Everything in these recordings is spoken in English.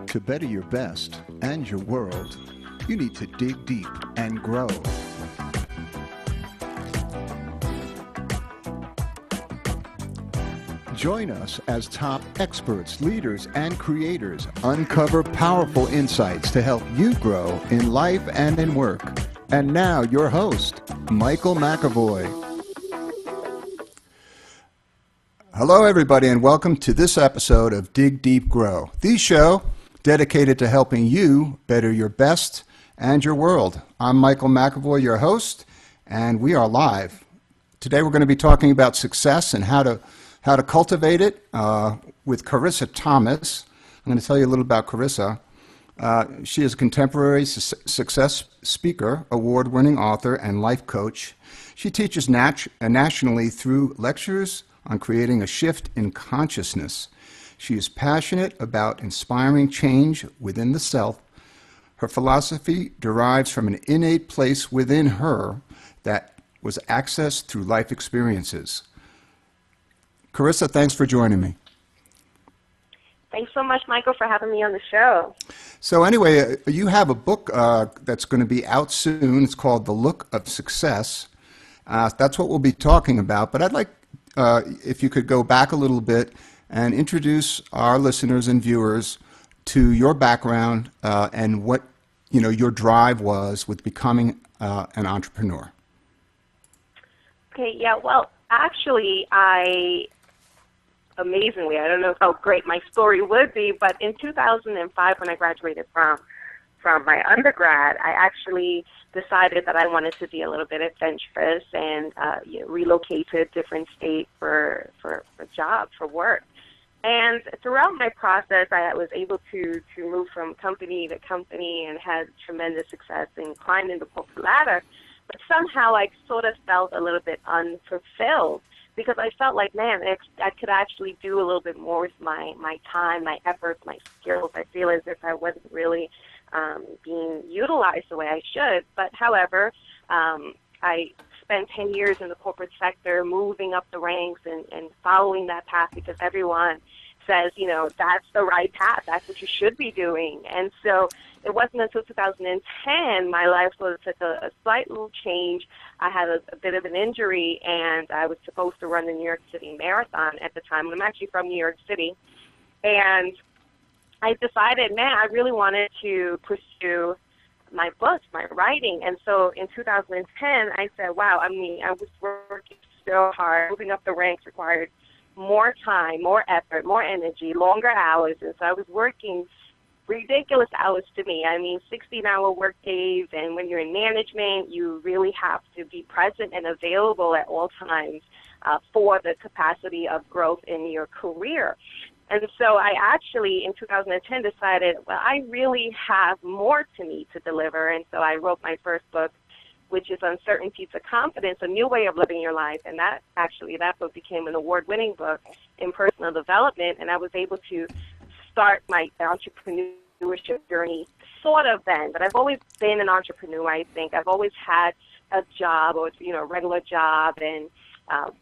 To better your best and your world, you need to dig deep and grow. Join us as top experts, leaders, and creators uncover powerful insights to help you grow in life and in work. And now, your host, Michael McAvoy. Hello, everybody, and welcome to this episode of Dig Deep Grow, the show dedicated to helping you better your best and your world. I'm Michael McAvoy, your host, and we are live. Today we're going to be talking about success and how to cultivate it with Karissa Thomas. I'm going to tell you a little about Karissa. She is a contemporary success speaker, award-winning author, and life coach. She teaches nationally through lectures on creating a shift in consciousness. She is passionate about inspiring change within the self. Her philosophy derives from an innate place within her that was accessed through life experiences. Karissa, thanks for joining me. Thanks so much, Michael, for having me on the show. So anyway, you have a book that's going to be out soon. It's called The Look of Success. That's what we'll be talking about. But I'd like, if you could go back a little bit and introduce our listeners and viewers to your background and what your drive was with becoming an entrepreneur. Okay, yeah, well, actually, amazingly, I don't know how great my story would be, but in 2005, when I graduated from my undergrad, I actually decided that I wanted to be a little bit adventurous and relocate to a different state for a job, for work. And throughout my process, I was able to move from company to company and had tremendous success in climbing the corporate ladder. But somehow I sort of felt a little bit unfulfilled because I felt like, man, I could actually do a little bit more with my time, my efforts, my skills. I feel as if I wasn't really being utilized the way I should. But however, I spent 10 years in the corporate sector, moving up the ranks and following that path because everyone says, that's the right path. That's what you should be doing. And so it wasn't until 2010 my life took a slight little change. I had a bit of an injury, and I was supposed to run the New York City Marathon at the time. I'm actually from New York City. And I decided, man, I really wanted to pursue my books, my writing. And so in 2010, I said, wow, I was working so hard. Moving up the ranks required more time, more effort, more energy, longer hours. And so I was working ridiculous hours to me. 16-hour work days. And when you're in management, you really have to be present and available at all times for the capacity of growth in your career. And so I actually, in 2010, decided, well, I really have more to me to deliver. And so I wrote my first book, which is Uncertainty to Confidence, A New Way of Living Your Life. And that book became an award-winning book in personal development. And I was able to start my entrepreneurship journey sort of then. But I've always been an entrepreneur, I think. I've always had a job or, a regular job and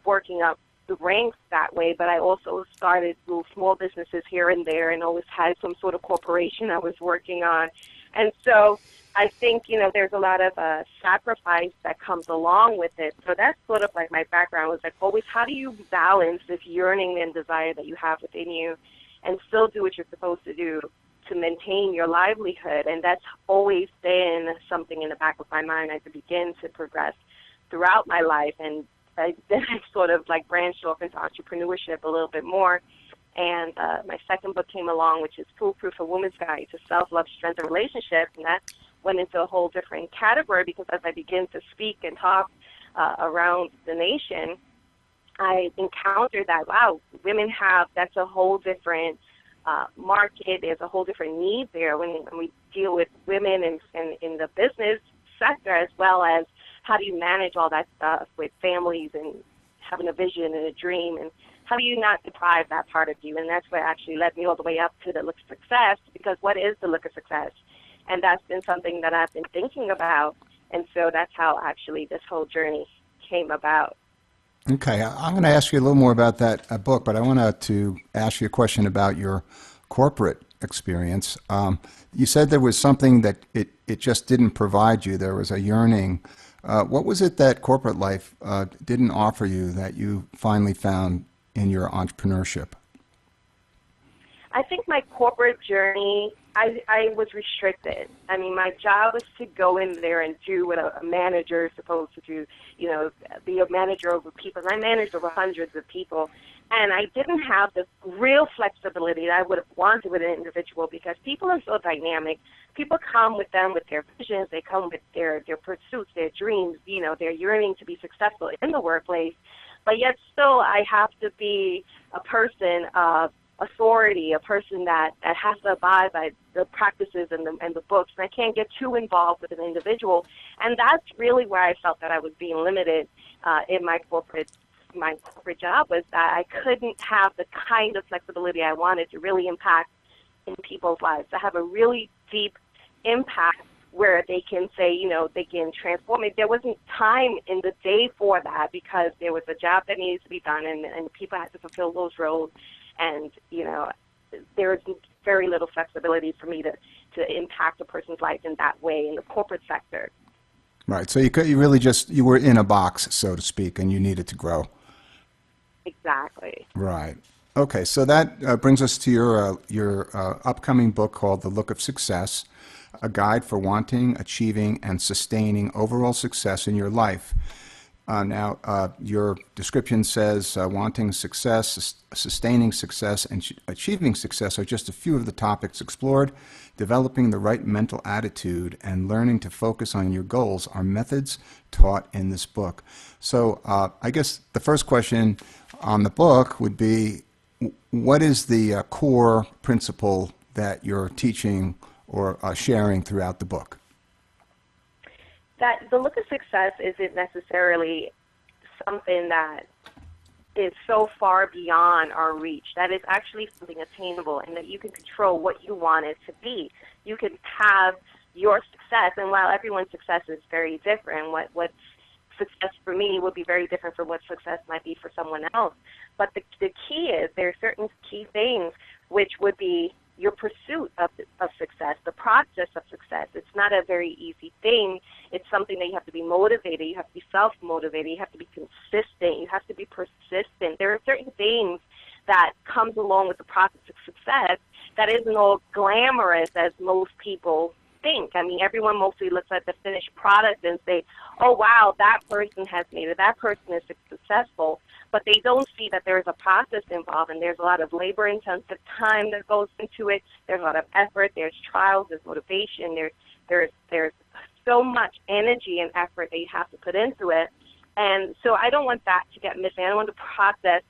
working up the ranks that way, but I also started little small businesses here and there and always had some sort of corporation I was working on. And so I think, there's a lot of sacrifice that comes along with it. So that's sort of like my background was like always, how do you balance this yearning and desire that you have within you and still do what you're supposed to do to maintain your livelihood? And that's always been something in the back of my mind as I begin to progress throughout my life. And then I sort of like branched off into entrepreneurship a little bit more. And my second book came along, which is Foolproof: A Woman's Guide to Self-Love, Strength, and Relationships. And that went into a whole different category because as I begin to speak and talk around the nation, I encountered that, wow, that's a whole different market. There's a whole different need there when we deal with women in the business sector, as well as how do you manage all that stuff with families and having a vision and a dream, and how do you not deprive that part of you? And that's what actually led me all the way up to the Look of Success, because what is the Look of Success? And that's been something that I've been thinking about, and so that's how actually this whole journey came about. Okay, I'm going to ask you a little more about that book, but I want to ask you a question about your corporate experience. You said there was something that it just didn't provide you. There was a yearning. What was it that corporate life didn't offer you that you finally found in your entrepreneurship? I think my corporate journey, I was restricted. I mean, my job was to go in there and do what a manager is supposed to do, be a manager over people. And I managed over hundreds of people. And I didn't have the real flexibility that I would have wanted with an individual because people are so dynamic. People come with them with their visions. They come with their pursuits, their dreams, their yearning to be successful in the workplace. But yet still I have to be a person of authority, a person that has to abide by the practices and the books. And I can't get too involved with an individual. And that's really where I felt that I was being limited in my corporate job, was that I couldn't have the kind of flexibility I wanted to really impact in people's lives, to have a really deep impact where they can say, they can transform it. There wasn't time in the day for that because there was a job that needed to be done and people had to fulfill those roles. And, there was very little flexibility for me to impact a person's life in that way in the corporate sector. Right. So you were in a box, so to speak, and you needed to grow. Exactly. Right. Okay. So that brings us to your upcoming book called The Look of Success, a guide for wanting, achieving, and sustaining overall success in your life. Now, your description says wanting success, sustaining success, and achieving success are just a few of the topics explored. Developing the right mental attitude and learning to focus on your goals are methods taught in this book. So I guess the first question on the book would be, what is the core principle that you're teaching or sharing throughout the book? That the look of success isn't necessarily something that is so far beyond our reach. That is actually something attainable and that you can control what you want it to be. You can have your success, and while everyone's success is very different, what success for me would be very different from what success might be for someone else. But the key is there are certain key things which would be your pursuit of success, the process of success. It's not a very easy thing. It's something that you have to be motivated. You have to be self-motivated. You have to be consistent. You have to be persistent. There are certain things that comes along with the process of success that isn't all glamorous as most people think. I mean, everyone mostly looks at the finished product and say, oh, wow, that person has made it. That person is successful. But they don't see that there's a process involved, and there's a lot of labor-intensive time that goes into it. There's a lot of effort. There's trials. There's motivation. There's so much energy and effort that you have to put into it. And so I don't want that to get missing. I don't want the process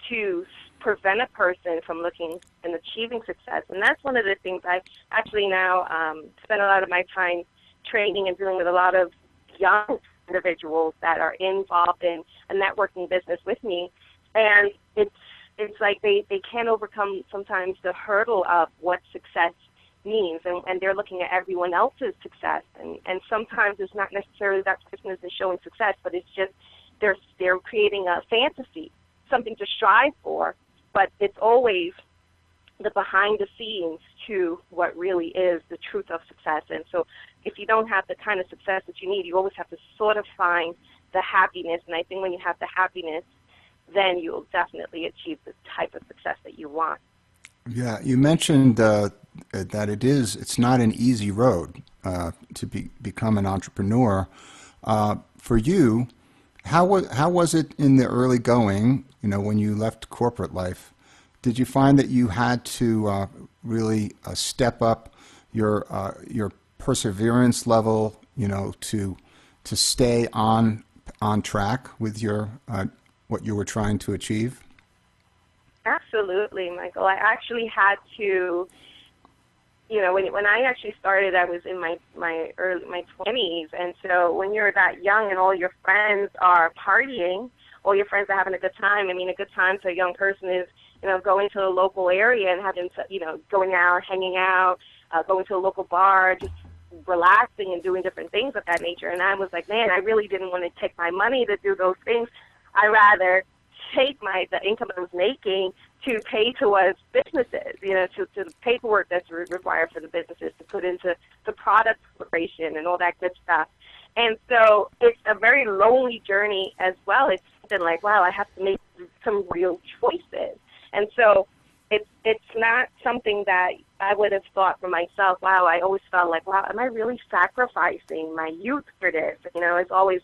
to prevent a person from looking and achieving success. And that's one of the things I actually now spend a lot of my time training and dealing with a lot of young individuals that are involved in a networking business with me, and it's like they can't overcome sometimes the hurdle of what success means, and they're looking at everyone else's success, and sometimes it's not necessarily that person isn't showing success, but it's just they're creating a fantasy, something to strive for, but it's always the behind the scenes to what really is the truth of success. And so if you don't have the kind of success that you need, you always have to sort of find the happiness. And I think when you have the happiness, then you'll definitely achieve the type of success that you want. Yeah, you mentioned that it's not an easy road to become an entrepreneur. For you, how was it in the early going, when you left corporate life? Did you find that you had to really step up your perseverance level, to stay on track with your what you were trying to achieve? Absolutely, Michael. I actually had to, when I actually started, I was in my 20s, and so when you're that young and all your friends are partying, all your friends are having a good time. I mean, a good time to a young person is going to a local area and having, going out, hanging out, going to a local bar, just relaxing and doing different things of that nature. And I was like, man, I really didn't want to take my money to do those things. I rather take the income I was making to pay towards businesses, to the paperwork that's required for the businesses to put into the product preparation and all that good stuff. And so it's a very lonely journey as well. It's been like, wow, I have to make some real choices. And so it's not something that I would have thought for myself. Wow, I always felt like, wow, am I really sacrificing my youth for this? It's always,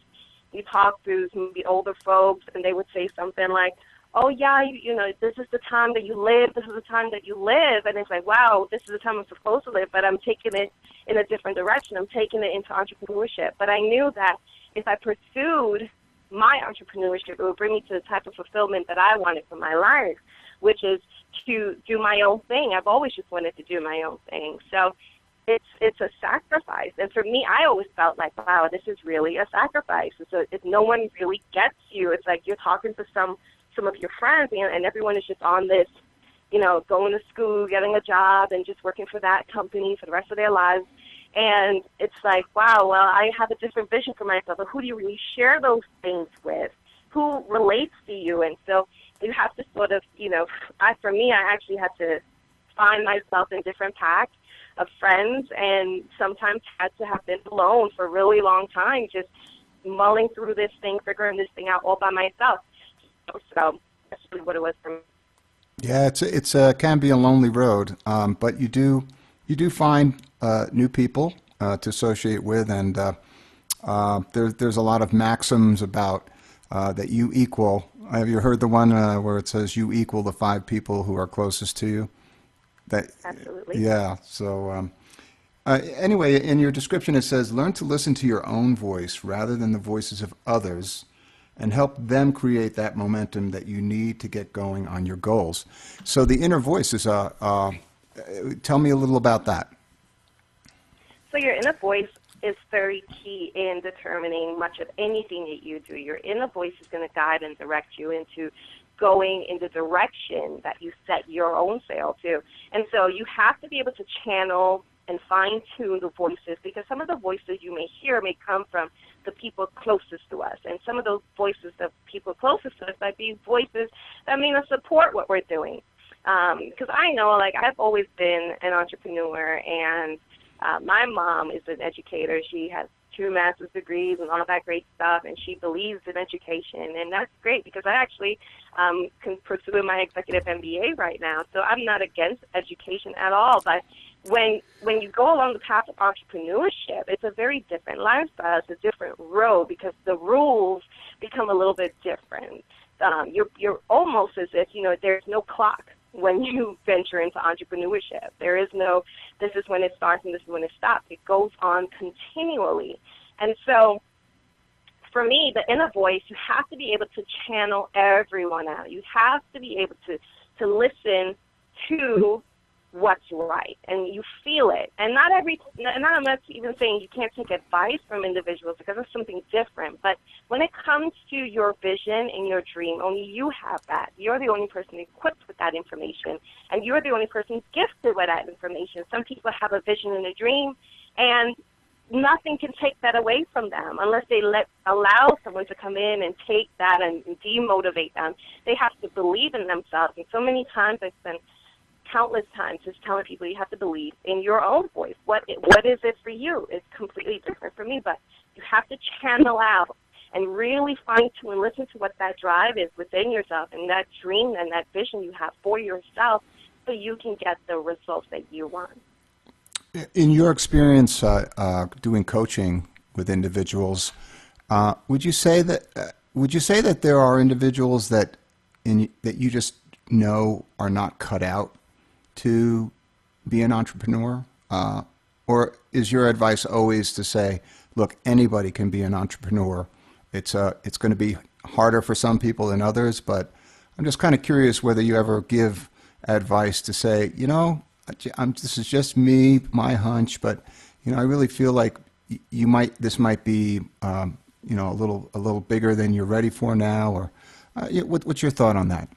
you talk to the older folks, and they would say something like, oh, yeah, this is the time that you live, this is the time that you live. And it's like, wow, this is the time I'm supposed to live, but I'm taking it in a different direction. I'm taking it into entrepreneurship. But I knew that if I pursued my entrepreneurship, it would bring me to the type of fulfillment that I wanted for my life, which is to do my own thing. I've always just wanted to do my own thing. So it's a sacrifice. And for me, I always felt like, wow, this is really a sacrifice. So if no one really gets you, it's like you're talking to some of your friends, and everyone is just on this, going to school, getting a job, and just working for that company for the rest of their lives. And it's like, wow, well, I have a different vision for myself. But who do you really share those things with? Who relates to you? And so you have to sort of, for me, I actually had to find myself in different packs of friends, and sometimes had to have been alone for a really long time, just mulling through this thing, figuring this thing out all by myself. So that's really what it was for me. Yeah, it's can be a lonely road, but you do find new people to associate with, and there's a lot of maxims about that you equal. Have you heard the one where it says you equal the 5 people who are closest to you? Absolutely. Yeah. So anyway, in your description it says learn to listen to your own voice rather than the voices of others, and help them create that momentum that you need to get going on your goals. So the inner voice is tell me a little about that. So your inner voice is very key in determining much of anything that you do. Your inner voice is going to guide and direct you into going in the direction that you set your own sail to. And so you have to be able to channel and fine-tune the voices, because some of the voices you may hear may come from the people closest to us. And some of those voices, the people closest to us, might be voices that may not support what we're doing. Because I know, I've always been an entrepreneur, and my mom is an educator. She has 2 master's degrees and all that great stuff, and she believes in education, and that's great because I actually can pursue my executive MBA right now. So I'm not against education at all, but when you go along the path of entrepreneurship, it's a very different lifestyle. It's a different road because the rules become a little bit different. You're almost as if, there's no clock when you venture into entrepreneurship. There is no, this is when it starts and this is when it stops. It goes on continually. And so for me, the inner voice, you have to be able to channel everyone out. You have to be able to listen to what's right, and you feel it. And I'm not even saying you can't take advice from individuals, because it's something different. But when it comes to your vision and your dream, only you have that. You're the only person equipped with that information, and you're the only person gifted with that information. Some people have a vision and a dream, and nothing can take that away from them unless they allow someone to come in and take that and demotivate them. They have to believe in themselves. And so many times I've spent countless times just telling people you have to believe in your own voice. What is it for you? It's completely different for me, but you have to channel out and really fine-tune and listen to what that drive is within yourself and that dream and that vision you have for yourself, so you can get the results that you want. In your experience doing coaching with individuals, would you say that there are individuals that you just know are not cut out to be an entrepreneur? Or is your advice always to say, look, anybody can be an entrepreneur? It's going to be harder for some people than others, but I'm just kind of curious whether you ever give advice to say, this is just me, my hunch, but I really feel like this might be a little bigger than you're ready for now, or what's your thought on that?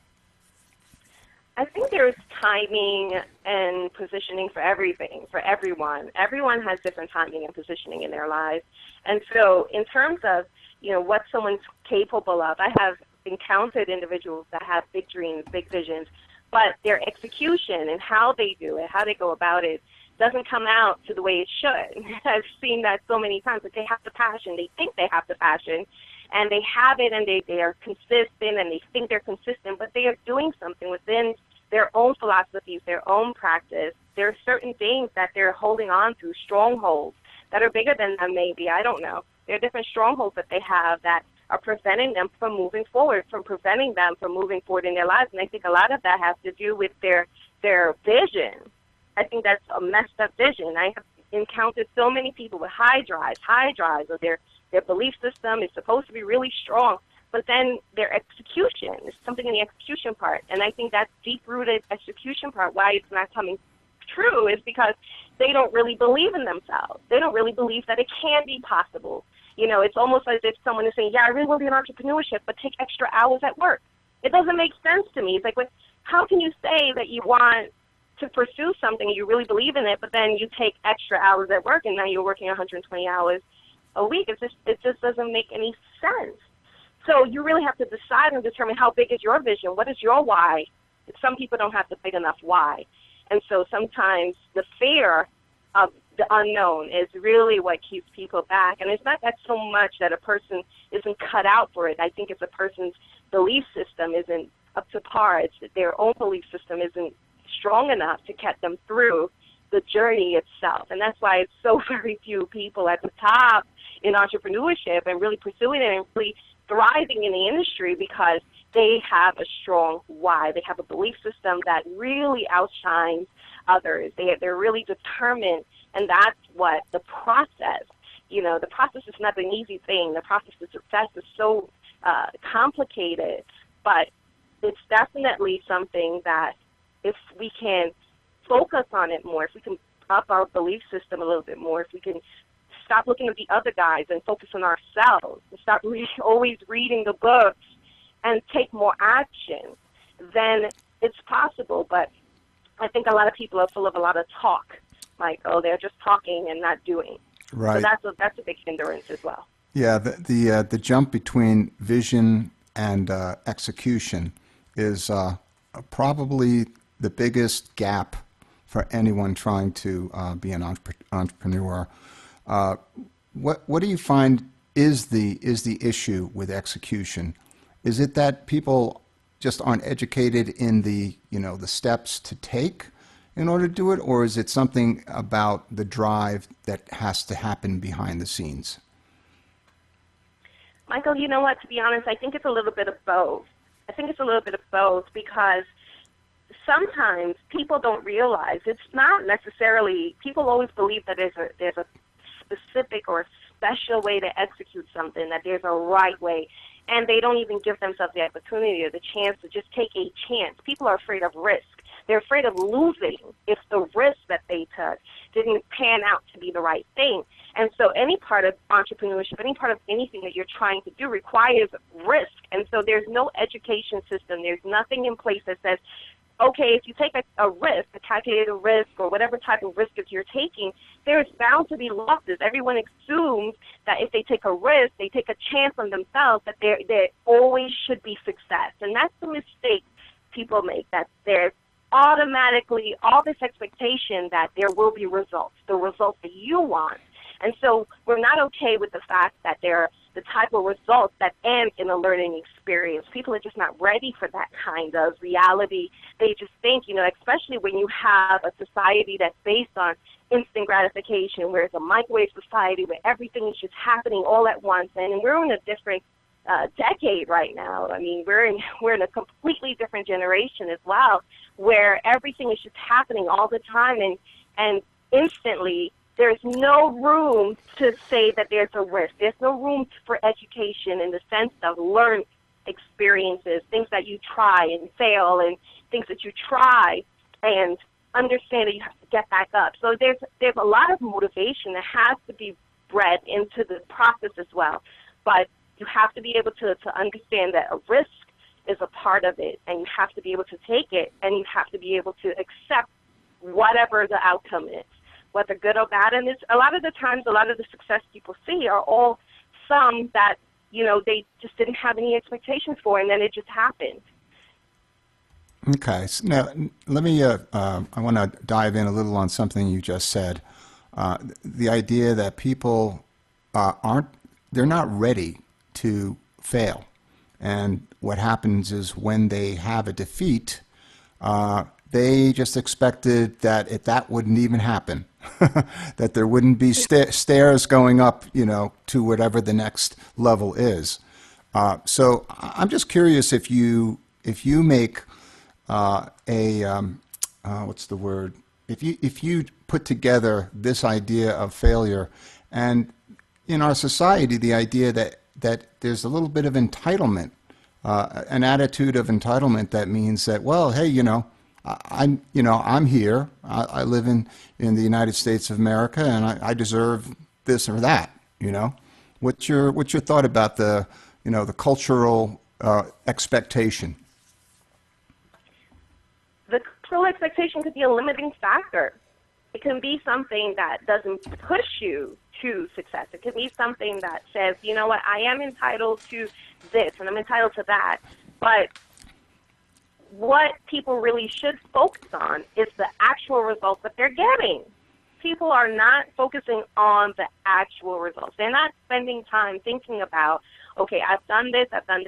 I think there's timing and positioning for everything, for everyone. Everyone has different timing and positioning in their lives. And so in terms of, what someone's capable of, I have encountered individuals that have big dreams, big visions, but their execution and how they do it, how they go about it, doesn't come out to the way it should. I've seen that so many times. That they have the passion, they think they have the passion, and they have it, and they are consistent, and they think they're consistent, but they are doing something within their own philosophies, their own practice. There are certain things that they're holding on to, strongholds that are bigger than them maybe, I don't know. There are different strongholds that they have that are preventing them from moving forward, from preventing them from moving forward in their lives. And I think a lot of that has to do with their vision. I think that's a messed up vision. I have encountered so many people with high drives, or their belief system is supposed to be really strong, but then their execution is something in the execution part. And I think that deep-rooted execution part, why it's not coming true, is because they don't really believe in themselves. They don't really believe that it can be possible. You know, it's almost as if someone is saying, yeah, I really want to be in entrepreneurship, but take extra hours at work. It doesn't make sense to me. It's like, how can you say that you want to pursue something, you really believe in it, but then you take extra hours at work and now you're working 120 hours a week? It just doesn't make any sense. So you really have to decide and determine how big is your vision, what is your why. Some people don't have the big enough why. And so sometimes the fear of the unknown is really what keeps people back. And it's not that so much that a person isn't cut out for it. I think if a person's belief system isn't up to par, it's that their own belief system isn't strong enough to get them through the journey itself. And that's why it's so very few people at the top in entrepreneurship and really pursuing it and really thriving in the industry, because they have a strong why. They have a belief system that really outshines others. They're really determined, and that's what the process, the process is not an easy thing. The process to success is so complicated, but it's definitely something that if we can focus on it more, if we can up our belief system a little bit more, if we can stop looking at the other guys and focus on ourselves, and stop always reading the books and take more action, then it's possible. But I think a lot of people are full of a lot of talk, Michael. They're just talking and not doing. Right. So that's a big hindrance as well. Yeah, the jump between vision and execution is probably the biggest gap for anyone trying to be an entrepreneur. What do you find is the issue with execution? Is it that people just aren't educated in the steps to take in order to do it, or is it something about the drive that has to happen behind the scenes? Michael, you know what? To be honest, I think it's a little bit of both. Because sometimes people don't realize it's not necessarily. People always believe that there's a specific or special way to execute something, that there's a right way, and they don't even give themselves the opportunity or the chance to just take a chance. People are afraid of risk. They're afraid of losing if the risk that they took didn't pan out to be the right thing. And so any part of entrepreneurship, any part of anything that you're trying to do requires risk. And so there's no education system. There's nothing in place that says, okay, if you take a risk, a calculated risk, or whatever type of risk that you're taking, there's bound to be losses. Everyone assumes that if they take a risk, they take a chance on themselves, that there always should be success. And that's the mistake people make, that there's automatically all this expectation that there will be results, the results that you want. And so we're not okay with the fact that there are the type of results that end in a learning experience. People are just not ready for that kind of reality. They just think, especially when you have a society that's based on instant gratification, where it's a microwave society where everything is just happening all at once. And we're in a different decade right now. I mean, we're in a completely different generation as well, where everything is just happening all the time and instantly. There's no room to say that there's a risk. There's no room for education in the sense of learn experiences, things that you try and fail, and things that you try and understand that you have to get back up. So there's a lot of motivation that has to be bred into the process as well. But you have to be able to understand that a risk is a part of it, and you have to be able to take it, and you have to be able to accept whatever the outcome is, whether good or bad. And it's, a lot of the times, a lot of the success people see are all some that, they just didn't have any expectations for, and then it just happened. Okay. So now, let me, I want to dive in a little on something you just said. The idea that people they're not ready to fail. And what happens is when they have a defeat, they just expected that that wouldn't even happen, that there wouldn't be stairs going up, to whatever the next level is. So I'm just curious if you make what's the word? If you put together this idea of failure, and in our society, the idea that there's a little bit of entitlement, an attitude of entitlement that means that, well, hey, I'm here. I live in the United States of America, and I deserve this or that. What's your thought about the cultural expectation? The cultural expectation could be a limiting factor. It can be something that doesn't push you to success. It can be something that says, you know what, I am entitled to this and I'm entitled to that. But what people really should focus on is the actual results that they're getting. People are not focusing on the actual results. They're not spending time thinking about, okay, I've done this, I've done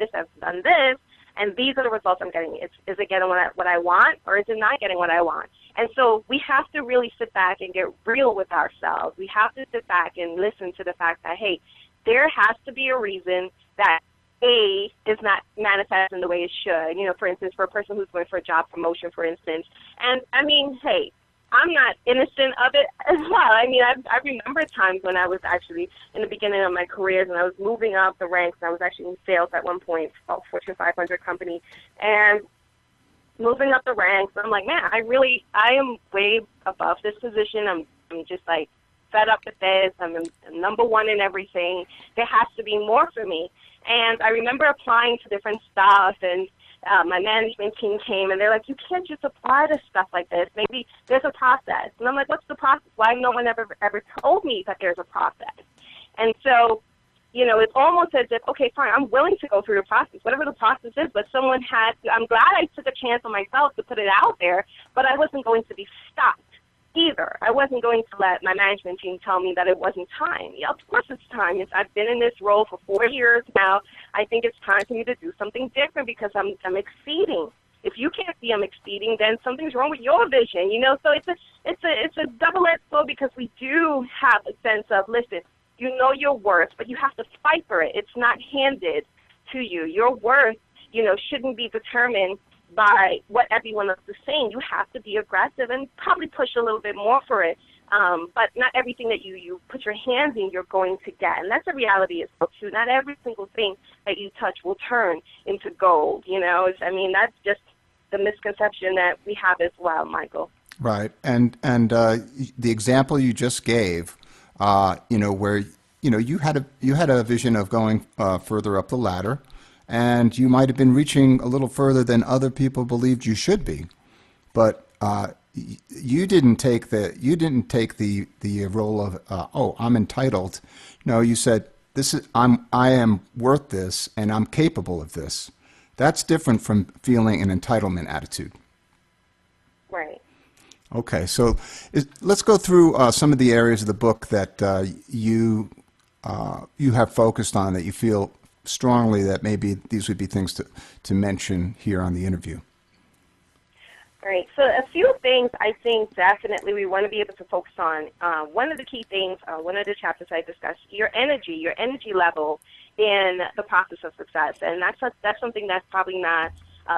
this, and these are the results I'm getting. Is it getting what I want, or is it not getting what I want? And so we have to really sit back and get real with ourselves. We have to sit back and listen to the fact that, hey, there has to be a reason that A is not manifesting the way it should. For instance, for a person who's going for a job promotion, for instance. And, hey, I'm not innocent of it as well. I remember times when I was actually in the beginning of my career, and I was moving up the ranks, and I was actually in sales at one point for a Fortune 500 company, and moving up the ranks. I'm like, man, I am way above this position. I'm just like fed up with this. I'm number one in everything. There has to be more for me. And I remember applying to different stuff, and my management team came, and they're like, you can't just apply to stuff like this. Maybe there's a process. And I'm like, what's the process? Why no one ever told me that there's a process? And so, it's almost as if, okay, fine, I'm willing to go through the process, whatever the process is, but someone had to, I'm glad I took a chance on myself to put it out there, but I wasn't going to be stopped either. I wasn't going to let my management team tell me that it wasn't time. Yeah, of course it's time. I've been in this role for 4 years now. I think it's time for me to do something different because I'm exceeding. If you can't see I'm exceeding, then something's wrong with your vision, So it's a double-edged sword because we do have a sense of, listen, you know your worth, but you have to fight for it. It's not handed to you. Your worth, shouldn't be determined by what everyone else is saying. You have to be aggressive and probably push a little bit more for it. But not everything that you put your hands in, you're going to get. And that's the reality as well, too. Not every single thing that you touch will turn into gold, That's just the misconception that we have as well, Michael. Right. And the example you just gave, where, you had a vision of going further up the ladder, and you might have been reaching a little further than other people believed you should be, but you didn't take the role of I'm entitled. No, you said I am worth this, and I'm capable of this. That's different from feeling an entitlement attitude. Right. Okay, so let's go through some of the areas of the book that you have focused on, that you feel strongly that maybe these would be things to mention here on the interview. Right. So a few things I think definitely we want to be able to focus on. One of the key things, one of the chapters I discussed, your energy level in the process of success. And that's something that's probably not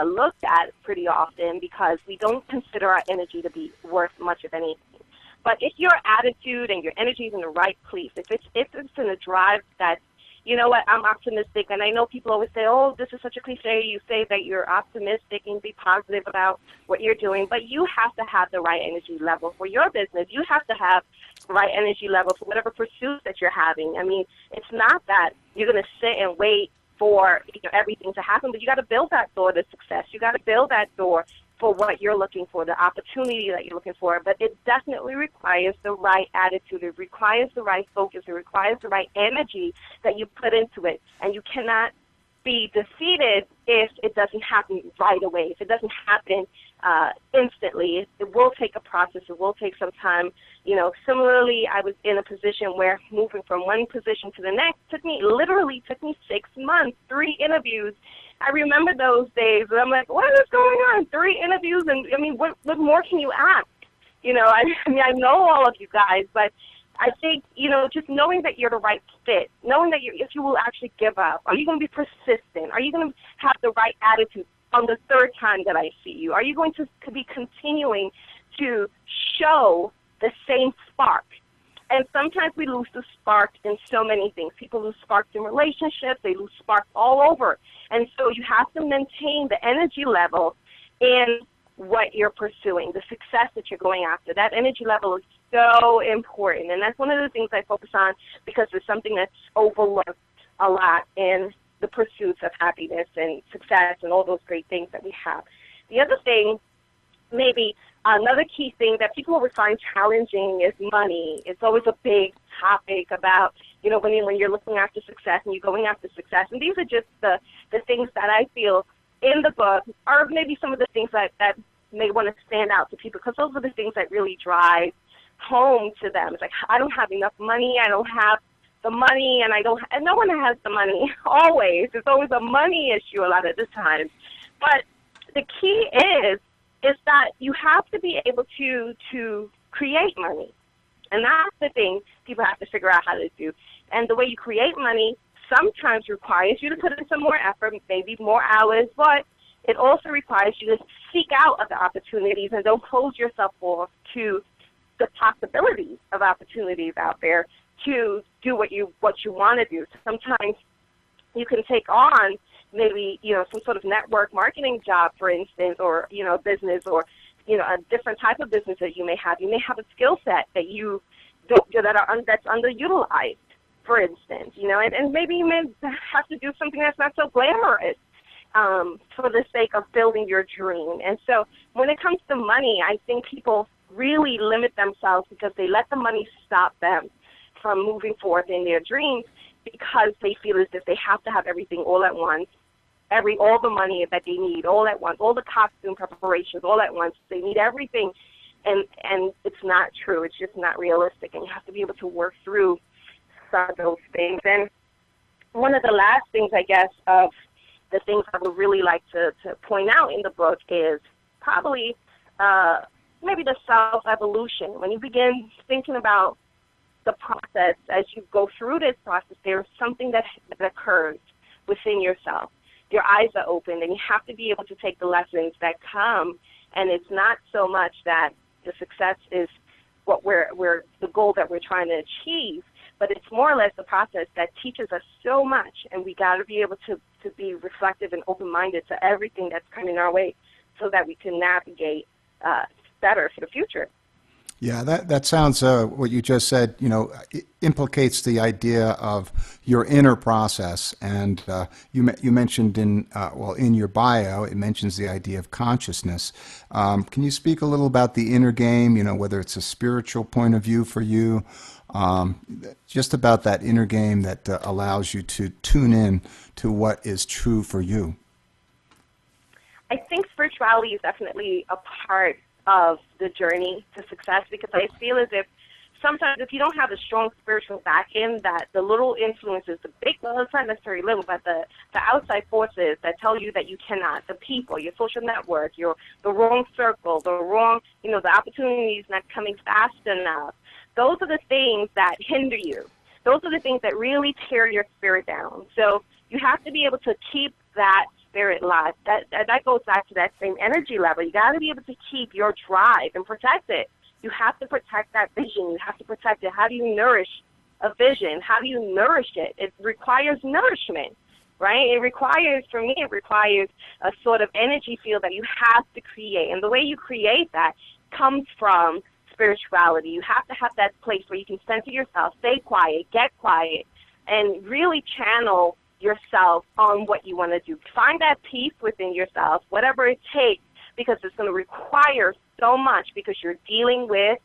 looked at pretty often because we don't consider our energy to be worth much of anything. But if your attitude and your energy is in the right place, if it's in a drive that, you know what, I'm optimistic, and I know people always say, oh, this is such a cliche, you say that you're optimistic and be positive about what you're doing, but you have to have the right energy level for your business. You have to have the right energy level for whatever pursuits that you're having. I mean, it's not that you're going to sit and wait for everything to happen, but you got to build that door to success. You got to build that door for what you're looking for, the opportunity that you're looking for, but it definitely requires the right attitude. It requires the right focus. It requires the right energy that you put into it, and you cannot be defeated if it doesn't happen right away, if it doesn't happen instantly. It will take a process. It will take some time. Similarly, I was in a position where moving from one position to the next literally took me 6 months, 3 interviews. I remember those days, and I'm like, what is going on? 3 interviews, and I mean, what more can you ask? I know all of you guys, but I think, just knowing that you're the right fit, knowing that if you will actually give up, are you going to be persistent? Are you going to have the right attitude on the 3rd time that I see you? Are you going to be continuing to show the same spark? And sometimes we lose the spark in so many things. People lose sparks in relationships. They lose sparks all over. And so you have to maintain the energy level in what you're pursuing, the success that you're going after. That energy level is so important. And that's one of the things I focus on because it's something that's overlooked a lot in the pursuits of happiness and success and all those great things that we have. The other thing, maybe another key thing that people would find challenging is money. It's always a big topic about, when you're looking after success and you're going after success. And these are just the things that I feel in the book are maybe some of the things that may want to stand out to people, because those are the things that really drive home to them. It's like, I don't have enough money, I don't have the money, and no one has the money always. It's always a money issue a lot of the time. But the key is that you have to be able to create money. And that's the thing people have to figure out how to do. And the way you create money sometimes requires you to put in some more effort, maybe more hours, but it also requires you to seek out other opportunities and don't close yourself off to the possibilities of opportunities out there to do what you want to do. Sometimes you can take on maybe, some sort of network marketing job, for instance, or, business, or, a different type of business that you may have. You may have a skill set that that's underutilized, for instance, and maybe you may have to do something that's not so glamorous for the sake of building your dream. And so when it comes to money, I think people really limit themselves because they let the money stop them from moving forward in their dreams, because they feel as if they have to have everything all at once, all the money that they need all at once, all the costume preparations all at once. They need everything, and it's not true. It's just not realistic, and you have to be able to work through some of those things. And one of the last things, I guess, of the things I would really like to point out in the book is probably maybe the self-evolution. When you begin thinking about the process, as you go through this process, there's something that occurs within yourself. Your eyes are opened, and you have to be able to take the lessons that come. And it's not so much that the success is what we're the goal that we're trying to achieve, but it's more or less the process that teaches us so much, and we got to be able to be reflective and open-minded to everything that's coming our way so that we can navigate better for the future. Yeah, that sounds, what you just said, it implicates the idea of your inner process. And you mentioned in your bio, it mentions the idea of consciousness. Can you speak a little about the inner game, whether it's a spiritual point of view for you, just about that inner game that allows you to tune in to what is true for you? I think spirituality is definitely a part of the journey to success, because I feel as if sometimes if you don't have a strong spiritual back end, that the little influences, well, it's not necessarily little, but the outside forces that tell you that you cannot, the people, your social network, the wrong circle, the wrong, the opportunities not coming fast enough, those are the things that hinder you. Those are the things that really tear your spirit down. So you have to be able to keep that spirit live. That goes back to that same energy level. You got to be able to keep your drive and protect it. You have to protect that vision. You have to protect it. How do you nourish a vision? How do you nourish it? It requires nourishment, right? For me, it requires a sort of energy field that you have to create. And the way you create that comes from spirituality. You have to have that place where you can center yourself, stay quiet, get quiet, and really channel yourself on what you want to do. Find that peace within yourself, whatever it takes because it's going to require so much, because you're dealing with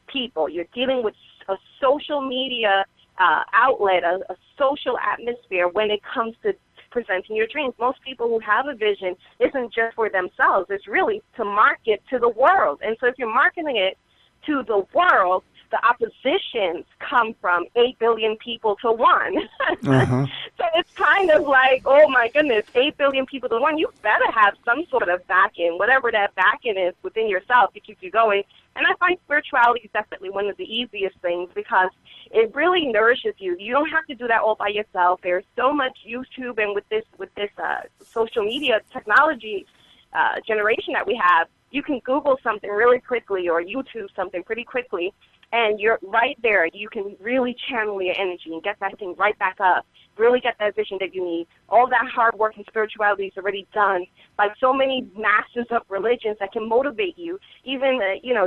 people. You're dealing with a social media outlet, a social atmosphere when it comes to presenting your dreams. Most people who have a vision isn't just for themselves. It's really to market to the world. And so if you're marketing it to the world, the oppositions come from 8 billion people to 1. So it's kind of like, oh my goodness, 8 billion people to 1. You better have some sort of back-end, whatever that back-end is within yourself to keep you going. And I find spirituality is definitely one of the easiest things, because it really nourishes you. You don't have to do that all by yourself. There's so much YouTube, and with this social media technology generation that we have, you can Google something really quickly or YouTube something pretty quickly, and you're right there. You can really channel your energy and get that thing right back up, really get that vision that you need. All that hard work and spirituality is already done by so many masters of religions that can motivate you, even,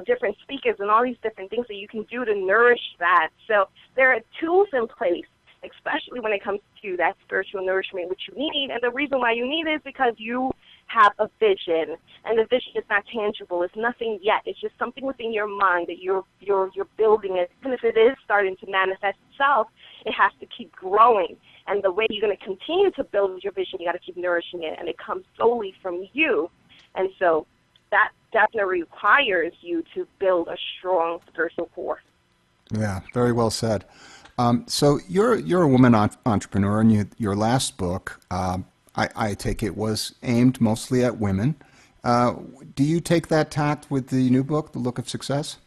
different speakers and all these different things that you can do to nourish that. So there are tools in place, especially when it comes to that spiritual nourishment, which you need. And the reason why you need it is because you have a vision, and the vision is not tangible. It's nothing yet. It's just something within your mind that you're building it. And if it is starting to manifest itself, it has to keep growing. And the way you're going to continue to build your vision, you got to keep nourishing it, and it comes solely from you. And so that definitely requires you to build a strong spiritual core. Yeah, very well said. So you're a woman entrepreneur, and your last book, I take it, was aimed mostly at women. Do you take that tact with the new book, The Look of Success?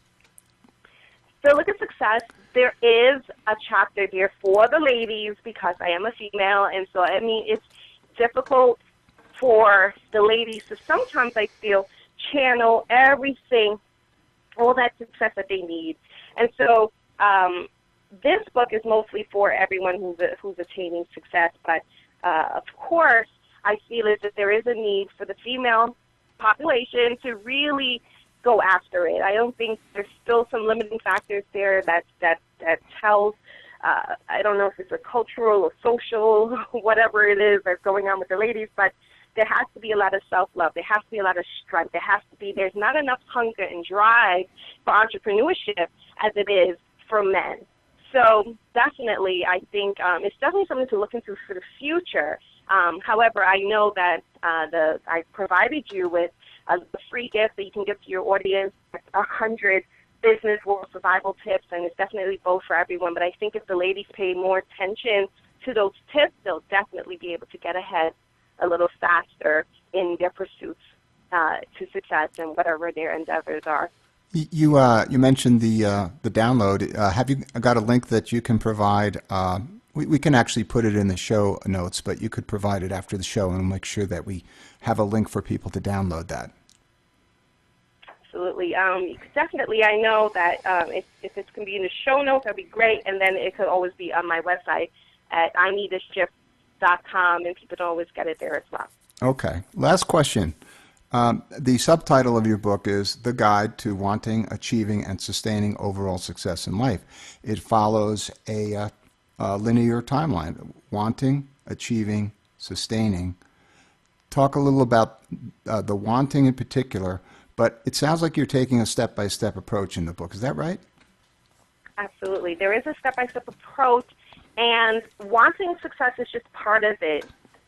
The Look of Success, there is a chapter there for the ladies, because I am a female, and so, it's difficult for the ladies to sometimes, I feel, channel everything, all that success that they need. And so this book is mostly for everyone who's attaining success, but of course, I feel as if there is a need for the female population to really go after it. I don't think there's still some limiting factors there that tells, I don't know if it's a cultural or social, whatever it is that's going on with the ladies, but there has to be a lot of self-love. There has to be a lot of strength. There's not enough hunger and drive for entrepreneurship as it is for men. So definitely, I think it's definitely something to look into for the future. However, I know that I provided you with a free gift that you can give to your audience, 100 business world survival tips, and it's definitely both for everyone. But I think if the ladies pay more attention to those tips, they'll definitely be able to get ahead a little faster in their pursuits to success and whatever their endeavors are. You mentioned the download. Have you got a link that you can provide? We can actually put it in the show notes, but you could provide it after the show, and make sure that we have a link for people to download that. Absolutely. Definitely, I know that if it can be in the show notes, that'd be great, and then it could always be on my website at ineedthisgift.com, and people can always get it there as well. Okay. Last question. The subtitle of your book is The Guide to Wanting, Achieving, and Sustaining Overall Success in Life. It follows a linear timeline: wanting, achieving, sustaining. Talk a little about the wanting in particular, but it sounds like you're taking a step-by-step approach in the book. Is that right? Absolutely. There is a step-by-step approach, and wanting success is just part of it.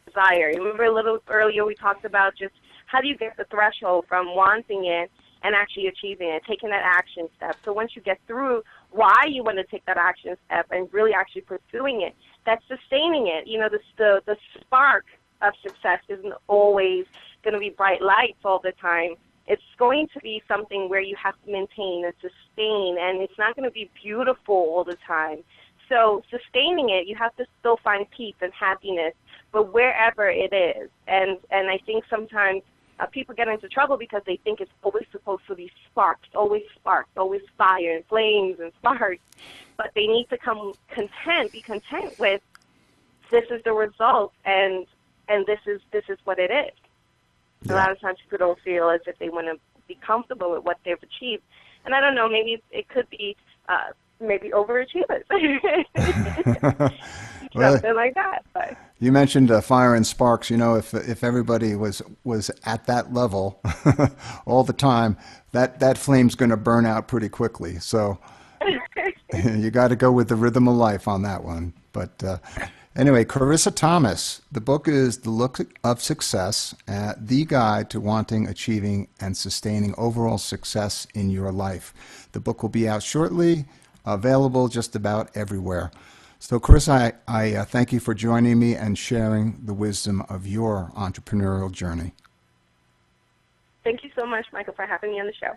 Desire. Remember a little earlier we talked about just how do you get the threshold from wanting it and actually achieving it, taking that action step. So once you get through why you want to take that action step and really actually pursuing it, that's sustaining it. The spark of success isn't always going to be bright lights all the time. It's going to be something where you have to maintain and sustain, and it's not going to be beautiful all the time. So sustaining it, you have to still find peace and happiness, but wherever it is. And I think sometimes people get into trouble because they think it's always supposed to be sparks, always fire and flames and sparks. But they need to be content with this is the result, and this is what it is. Yeah. A lot of times people don't feel as if they want to be comfortable with what they've achieved. And I don't know, maybe it could be maybe overachievers. Well, something like that. But you mentioned fire and sparks. You know, if everybody was at that level all the time, that flame's going to burn out pretty quickly. So you got to go with the rhythm of life on that one. But anyway, Karissa Thomas, the book is The Look of Success, the guide to wanting, achieving, and sustaining overall success in your life. The book will be out shortly, available just about everywhere. So, Karissa, I thank you for joining me and sharing the wisdom of your entrepreneurial journey. thank you so much, Michael, for having me on the show.